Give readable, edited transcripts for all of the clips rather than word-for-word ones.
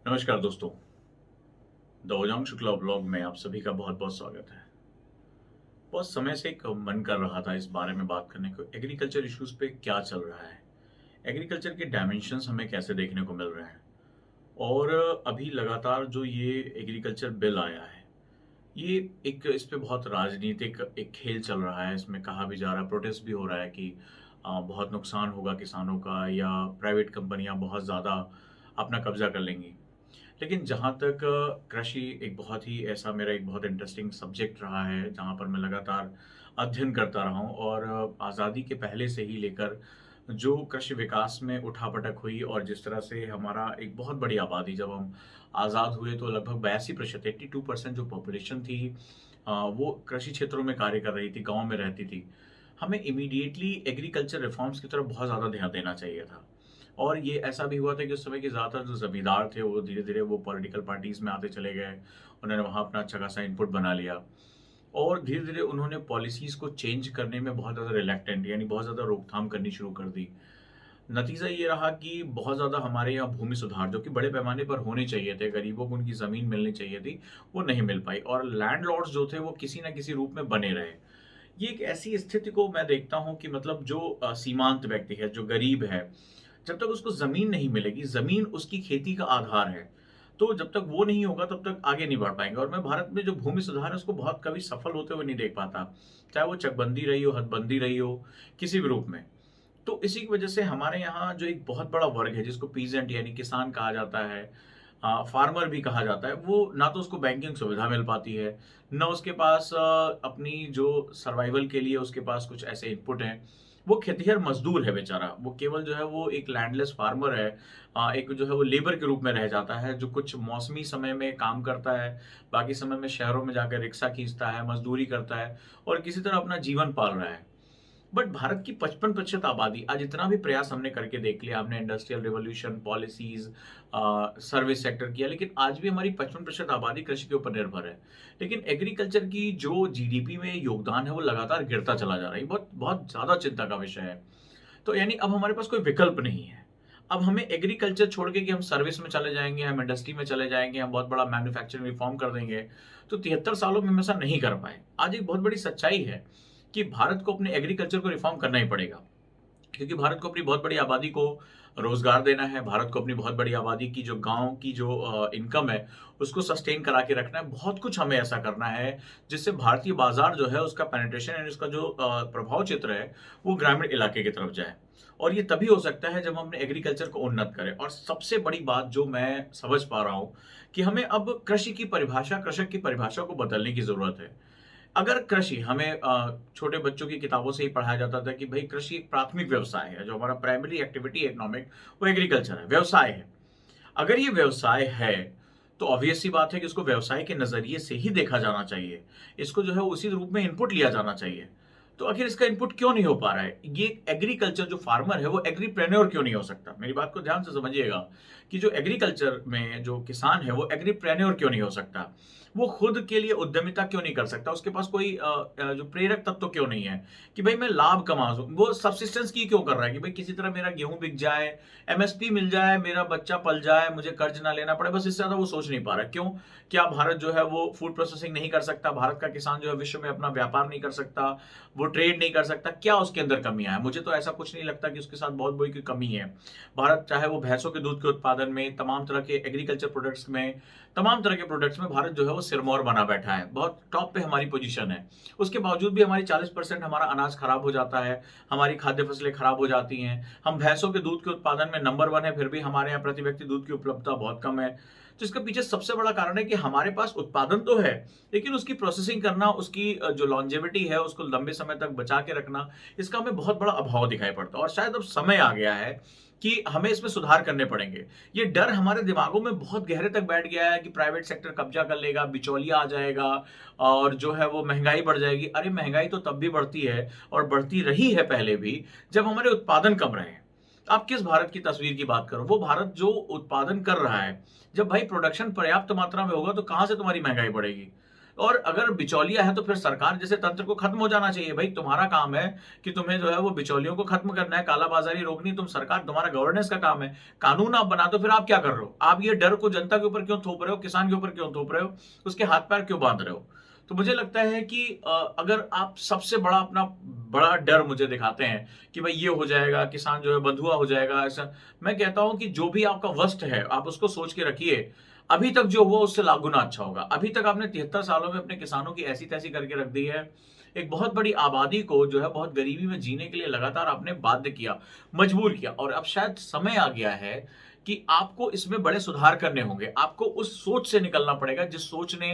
नमस्कार दोस्तों। The ओजांग Shukla blog में आप सभी का बहुत बहुत स्वागत है। बहुत समय से एक मन कर रहा था इस बारे में बात करने को, एग्रीकल्चर इश्यूज पे क्या चल रहा है, एग्रीकल्चर के डायमेंशंस हमें कैसे देखने को मिल रहे हैं। और अभी लगातार जो ये एग्रीकल्चर बिल आया है, ये एक इस पे बहुत राजनीतिक एक खेल चल रहा है। इसमें कहा भी जा रहा है, प्रोटेस्ट भी हो रहा है कि बहुत नुकसान होगा किसानों का, या प्राइवेट कंपनियां बहुत ज़्यादा अपना कब्जा कर लेंगी। लेकिन जहाँ तक कृषि एक बहुत ही ऐसा मेरा एक बहुत इंटरेस्टिंग सब्जेक्ट रहा है, जहाँ पर मैं लगातार अध्ययन करता रहा हूँ। और आज़ादी के पहले से ही लेकर जो कृषि विकास में उठापटक हुई, और जिस तरह से हमारा एक बहुत बड़ी आबादी, जब हम आज़ाद हुए तो लगभग 82% 82% जो पॉपुलेशन थी वो कृषि क्षेत्रों में कार्य कर रही थी, गाँव में रहती थी। हमें इमीडिएटली एग्रीकल्चर रिफॉर्म्स की तरफ बहुत ज़्यादा ध्यान देना चाहिए था। और ये ऐसा भी हुआ था कि उस समय के ज़्यादातर जो ज़मींदार थे वो धीरे-धीरे वो पॉलिटिकल पार्टीज़ में आते चले गए। उन्होंने वहाँ अपना अच्छा खासा इनपुट बना लिया, और धीरे-धीरे उन्होंने पॉलिसीज़ को चेंज करने में बहुत ज़्यादा रिलक्टेंट, यानी बहुत ज़्यादा रोकथाम करनी शुरू कर दी। नतीजा ये रहा कि बहुत ज़्यादा हमारे यहाँ भूमि सुधार जो कि बड़े पैमाने पर होने चाहिए थे, गरीबों को उनकी ज़मीन मिलनी चाहिए थी, वो नहीं मिल पाई, और लैंडलॉर्ड्स जो थे वो किसी न किसी रूप में बने रहे। ये एक ऐसी स्थिति को मैं देखता हूँ कि मतलब जो सीमांत व्यक्ति है, जो गरीब है, जब तक उसको ज़मीन नहीं मिलेगी, ज़मीन उसकी खेती का आधार है, तो जब तक वो नहीं होगा तब तक आगे नहीं बढ़ पाएँगे। और मैं भारत में जो भूमि सुधार है उसको बहुत कभी सफल होते हुए नहीं देख पाता, चाहे वो चकबंदी रही हो, हदबंदी रही हो, किसी भी रूप में। तो इसी की वजह से हमारे यहाँ जो एक बहुत बड़ा वर्ग है जिसको पीजेंट यानी किसान कहा जाता है, फार्मर भी कहा जाता है, वो ना तो उसको बैंकिंग सुविधा मिल पाती है, ना उसके पास अपनी जो सर्वाइवल के लिए उसके पास कुछ ऐसे इनपुट हैं। वो खेतिहर मजदूर है बेचारा, वो केवल जो है वो एक लैंडलेस फार्मर है। एक जो है वो लेबर के रूप में रह जाता है, जो कुछ मौसमी समय में काम करता है, बाकी समय में शहरों में जाकर रिक्शा खींचता है, मजदूरी करता है, और किसी तरह अपना जीवन पाल रहा है। बट भारत की 55% आबादी, आज इतना भी प्रयास हमने करके देख लिया, हमने industrial revolution, policies, service sector किया, लेकिन आज भी हमारी 55% आबादी कृषि के ऊपर निर्भर है। लेकिन एग्रीकल्चर की जो जीडीपी में योगदान है वो लगातार गिरता चला जा रहा है। बहुत बहुत ज्यादा चिंता का विषय है। तो यानी अब हमारे पास कोई विकल्प नहीं है। अब हमें एग्रीकल्चर छोड़ के कि हम सर्विस में चले जाएंगे, हम इंडस्ट्री में चले जाएंगे, हम बहुत बड़ा मैन्युफैक्चरिंग रिफॉर्म कर देंगे, तो 73 सालों में हम ऐसा नहीं कर पाए। आज एक बहुत बड़ी सच्चाई है कि भारत को अपने एग्रीकल्चर को रिफॉर्म करना ही पड़ेगा, क्योंकि भारत को अपनी बहुत बड़ी आबादी को रोजगार देना है, भारत को अपनी बहुत बड़ी आबादी की जो गांव की जो इनकम है उसको सस्टेन करा के रखना है। बहुत कुछ हमें ऐसा करना है जिससे भारतीय बाजार जो है उसका पेनिट्रेशन यानी उसका जो प्रभाव चित्र है वो ग्रामीण इलाके की तरफ जाए। और ये तभी हो सकता है जब हम अपने एग्रीकल्चर को उन्नत करें। और सबसे बड़ी बात जो मैं समझ पा रहा हूँ कि हमें अब कृषि की परिभाषा, कृषक की परिभाषा को बदलने की जरूरत है। अगर कृषि हमें छोटे बच्चों की किताबों से ही पढ़ाया जाता था कि भाई कृषि एक प्राथमिक व्यवसाय है, जो हमारा प्राइमरी एक्टिविटी इकोनॉमिक वो एग्रीकल्चर है, व्यवसाय है। अगर ये व्यवसाय है तो ऑब्वियस सी बात है कि इसको व्यवसाय के नजरिए से ही देखा जाना चाहिए, इसको जो है उसी रूप में इनपुट लिया जाना चाहिए। तो आखिर इसका इनपुट क्यों नहीं हो पा रहा है? ये एग्रीकल्चर जो फार्मर है वो एग्रीप्रेन्योर क्यों नहीं हो सकता? मेरी बात को ध्यान से समझिएगा कि जो एग्रीकल्चर में जो किसान है वो एग्रीप्रेन्योर क्यों नहीं हो सकता? वो खुद के लिए उद्यमिता क्यों नहीं कर सकता? उसके पास कोई जो प्रेरक तत्व क्यों नहीं है कि भाई मैं लाभ कमा सकूं? वो सब्सिस्टेंस की क्यों कर रहा है कि भाई किसी तरह मेरा गेहूं बिक जाए, एमएसपी मिल जाए, मेरा बच्चा पल जाए, मुझे कर्ज ना लेना पड़े, बस इससे ज्यादा वो सोच नहीं पा रहा। क्यों? क्या भारत जो है वो फूड प्रोसेसिंग नहीं कर सकता? भारत का किसान जो है विश्व में अपना व्यापार नहीं कर सकता, वो ट्रेड नहीं कर सकता? क्या उसके अंदर कमियां है? मुझे तो ऐसा कुछ नहीं लगता कि उसके साथ बहुत बड़ी कोई कमी है। भारत चाहे वो भैंसों के दूध के उत्पादन में, तमाम तरह के एग्रीकल्चर प्रोडक्ट्स में, तमाम तरह के प्रोडक्ट्स में भारत जो है वो सिरमौर बना बैठा है, बहुत टॉप पे हमारी पोजीशन है। उसके बावजूद भी हमारी 40% हमारा अनाज खराब हो जाता है, हमारी खाद्य फसलें खराब हो जाती हैं। हम भैंसों के दूध के उत्पादन में नंबर 1 है, फिर भी हमारे यहाँ प्रति व्यक्ति दूध की उपलब्धता बहुत कम है। तो इसके पीछे सबसे बड़ा कारण है कि हमारे पास उत्पादन तो है, लेकिन उसकी प्रोसेसिंग करना, उसकी जो लॉन्जेविटी है उसको लंबे समय तक बचा के रखना, इसका हमें बहुत बड़ा अभाव दिखाई पड़ता है। और शायद अब समय आ गया है कि हमें इसमें सुधार करने पड़ेंगे। ये डर हमारे दिमागों में बहुत गहरे तक बैठ गया है कि प्राइवेट सेक्टर कब्जा कर लेगा, बिचौलिया आ जाएगा, और जो है वो महंगाई बढ़ जाएगी। अरे महंगाई तो तब भी बढ़ती है, और बढ़ती रही है पहले भी, जब हमारे उत्पादन कम रहे हैं। आप किस भारत की तस्वीर की बात करो? वो भारत जो उत्पादन कर रहा है, जब भाई प्रोडक्शन पर्याप्त मात्रा में होगा तो कहां से तुम्हारी महंगाई बढ़ेगी? और अगर बिचौलिया है तो फिर सरकार जैसे तंत्र को खत्म हो जाना चाहिए। भाई तुम्हारा काम है कि तुम्हें जो है वो बिचौलियों को खत्म करना है, कालाबाजारी रोकनी, तुम सरकार, तुम्हारा गवर्नेंस का काम है। कानून आप बना, तो फिर आप क्या कर रहे हो? आप ये डर को जनता के ऊपर क्यों थोप रहे हो, किसान के ऊपर क्यों थोप रहे हो, उसके हाथ पैर क्यों बांध रहे हो? तो मुझे लगता है कि अगर आप सबसे बड़ा अपना बड़ा डर मुझे दिखाते हैं कि भाई ये हो जाएगा, किसान जो है बंधुआ हो जाएगा, ऐसा, मैं कहता हूं कि जो भी आपका वर्स्ट है आप उसको सोच के रखिए। अभी तक जो हुआ उससे लाख गुना अच्छा होगा। अभी तक आपने 73 सालों में अपने किसानों की ऐसी तैसी करके रख दी है। एक बहुत बड़ी आबादी को जो है बहुत गरीबी में जीने के लिए लगातार आपने बाध्य किया, मजबूर किया, और अब शायद समय आ गया है कि आपको इसमें बड़े सुधार करने होंगे। आपको उस सोच से निकलना पड़ेगा जिस सोच ने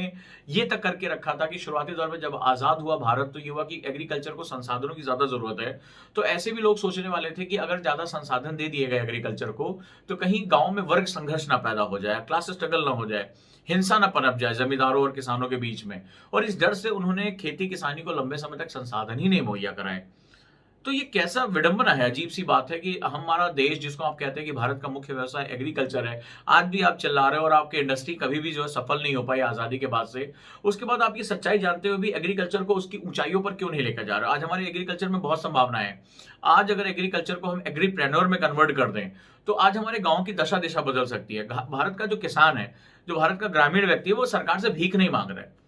ये तक करके रखा था कि शुरुआती दौर में जब आजाद हुआ भारत, तो ये हुआ कि एग्रीकल्चर को संसाधनों की ज्यादा जरूरत है। तो ऐसे भी लोग सोचने वाले थे कि अगर ज्यादा संसाधन दे दिए गए एग्रीकल्चर को, तो कहीं गांव में वर्ग संघर्ष ना पैदा हो जाए, क्लास स्ट्रगल ना हो जाए, हिंसा न पनप जाए जमींदारों और किसानों के बीच में। और इस डर से उन्होंने खेती किसानी को लंबे समय तक संसाधन ही नहीं मुहैया कराए। तो ये कैसा विडंबना है, अजीब सी बात है कि हमारा देश, जिसको आप कहते हैं कि भारत का मुख्य व्यवसाय एग्रीकल्चर है, आज भी आप चिल्ला रहे हो, और आपकी इंडस्ट्री कभी भी जो है सफल नहीं हो पाई आजादी के बाद से। उसके बाद आप ये सच्चाई जानते हुए भी एग्रीकल्चर को उसकी ऊंचाइयों पर क्यों नहीं लेकर जा रहे हो? आज हमारे एग्रीकल्चर में बहुत संभावनाएं है। आज अगर एग्रीकल्चर को हम एग्रीप्रेन्योर में कन्वर्ट कर दें, तो आज हमारे गांव की दशा दिशा बदल सकती है। भारत का जो किसान है, जो भारत का ग्रामीण व्यक्ति है, वो सरकार से भीख नहीं मांग रहा है।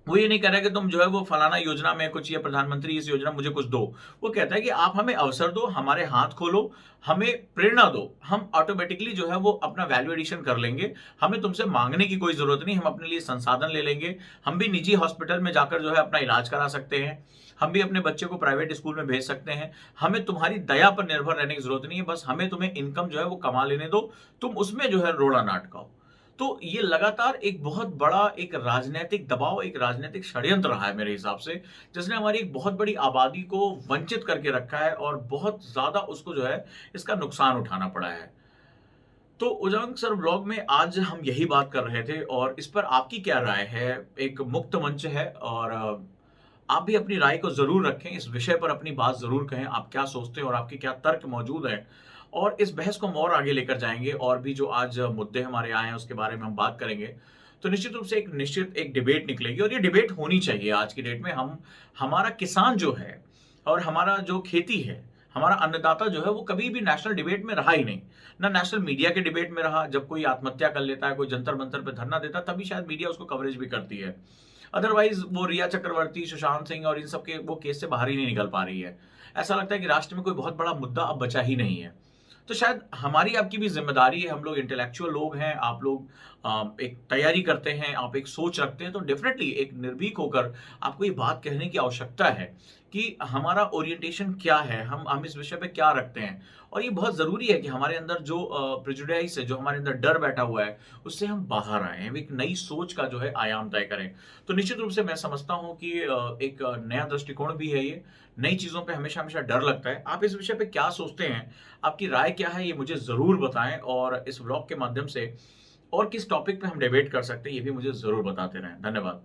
वो ये नहीं कह रहा कि तुम जो है वो फलाना योजना में कुछ, या प्रधानमंत्री इस योजना मुझे कुछ दो। वो कहता है कि आप हमें अवसर दो, हमारे हाथ खोलो, हमें प्रेरणा दो, हम ऑटोमेटिकली जो है वो अपना वैल्यू एडिशन कर लेंगे। हमें तुमसे मांगने की कोई जरूरत नहीं, हम अपने लिए संसाधन ले लेंगे। हम भी निजी हॉस्पिटल में जाकर जो है अपना इलाज करा सकते हैं, हम भी अपने बच्चे को प्राइवेट स्कूल में भेज सकते हैं। हमें तुम्हारी दया पर निर्भर रहने की जरूरत नहीं है, बस हमें तुम्हें इनकम जो है वो कमा लेने दो, तुम उसमें जो है रोड़ा ना अटकाओ। तो ये लगातार एक बहुत बड़ा एक राजनीतिक दबाव, एक राजनीतिक षड्यंत्र रहा है मेरे हिसाब से, जिसने हमारी एक बहुत बड़ी आबादी को वंचित करके रखा है, और बहुत ज्यादा उसको जो है इसका नुकसान उठाना पड़ा है। तो उजांग सर ब्लॉग में आज हम यही बात कर रहे थे, और इस पर आपकी क्या राय है? एक मुक्त मंच है, और आप भी अपनी राय को जरूर रखें, इस विषय पर अपनी बात जरूर कहें, आप क्या सोचते हैं और आपके क्या तर्क मौजूद हैं। और इस बहस को हम और आगे लेकर जाएंगे, और भी जो आज मुद्दे हमारे आए हैं उसके बारे में हम बात करेंगे। तो निश्चित रूप से एक डिबेट निकलेगी, और ये डिबेट होनी चाहिए। आज की डेट में हम, हमारा किसान जो है और हमारा जो खेती है, हमारा अन्नदाता जो है, वो कभी भी नेशनल डिबेट में रहा ही नहीं। ना नेशनल मीडिया के डिबेट में रहा। जब कोई आत्महत्या कर लेता है, कोई जंतर मंतर पे धरना देता है, तभी शायद मीडिया उसको कवरेज भी करती है। अदरवाइज वो रिया चक्रवर्ती, सुशांत सिंह और इन सब के वो केस से बाहर ही नहीं निकल पा रही है। ऐसा लगता है कि राष्ट्र में कोई बहुत बड़ा मुद्दा अब बचा ही नहीं है। तो शायद हमारी आपकी भी जिम्मेदारी है, हम लोग इंटेलेक्चुअल लोग हैं, आप लोग एक तैयारी करते हैं, आप एक सोच रखते हैं, तो डेफिनेटली एक निर्भीक होकर आपको ये बात कहने की आवश्यकता है कि हमारा ओरिएंटेशन क्या है, हम इस विषय पे क्या रखते हैं। और ये बहुत जरूरी है कि हमारे अंदर जो प्रेजुडिस है, जो हमारे अंदर डर बैठा हुआ है, उससे हम बाहर आए, हम एक नई सोच का जो है आयाम तय करें। तो निश्चित रूप से मैं समझता हूं कि एक नया दृष्टिकोण भी है ये। नई चीजों पे हमेशा हमेशा डर लगता है। आप इस विषय पे क्या सोचते हैं, आपकी राय क्या है, ये मुझे जरूर बताएं, और इस व्लॉग के माध्यम से और किस टॉपिक पे हम डिबेट कर सकते हैं, ये भी मुझे जरूर बताते रहें। धन्यवाद।